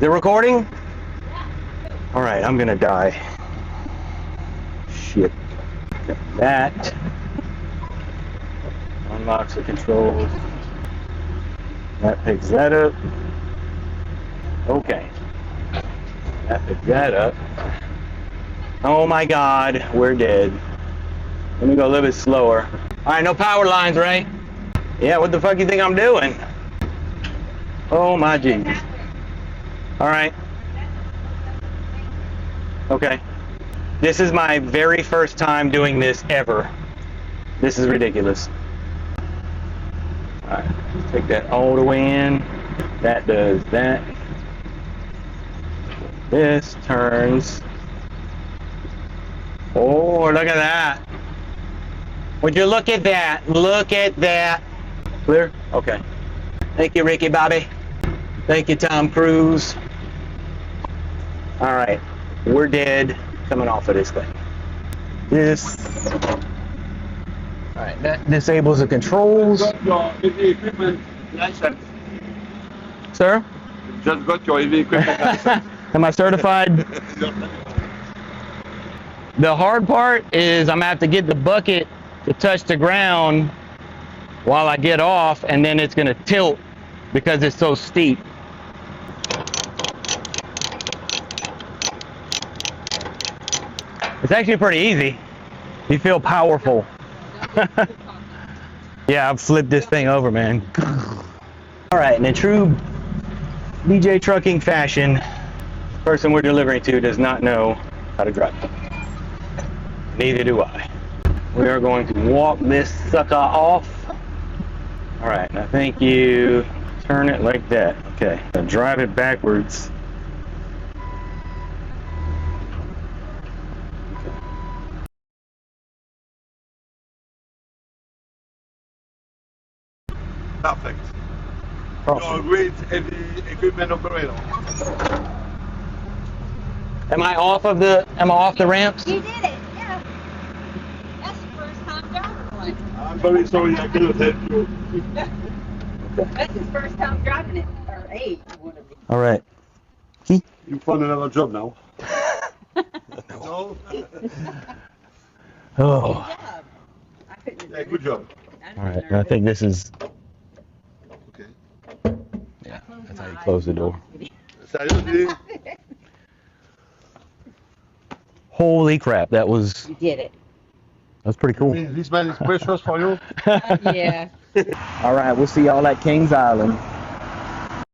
Is it recording? All right, I'm gonna die. Shit. That unlocks the controls. That picks that up. Okay. That picks that up. Oh my God, we're dead. Let me go a little bit slower. All right, no power lines, right? Yeah, what the fuck you think I'm doing? Oh my Jesus. All right. Okay. This is my very first time doing this ever. This is ridiculous. All right, let's take that all the way in. That does that. This turns. Oh, look at that. Would you look at that? Look at that. Clear? Okay. Thank you, Ricky Bobby. Thank you, Tom Cruise. All right, we're dead coming off of this thing. This. All right, that disables the controls. Just got your heavy equipment license. Sir? Just got your heavy equipment license. Am I certified? The hard part is I'm gonna have to get the bucket to touch the ground while I get off, and then it's gonna tilt because it's so steep. It's actually pretty easy. You feel powerful. Yeah, I've flipped this thing over, man. All right, in a true DJ trucking fashion, the person we're delivering to does not know how to drive. Neither do I. We are going to walk this sucker off. All right, now thank you. Turn it like that. Okay, now drive it backwards. Perfect. Awesome. You're a great heavy equipment operator. Am I off the ramps? You did it, yeah. That's the first time driving one. I'm very sorry I cannot help you. That's his first time driving it, or eight, one of these. All right. You found another job now. No? Oh. Good job. I couldn't have Yeah, done good it. job. All right, I think this is, Okay. yeah, that's how you close the door. Seriously? Holy crap, that was You did it. pretty cool. This man is precious for you? Yeah. All right, we'll see y'all at Kings Island.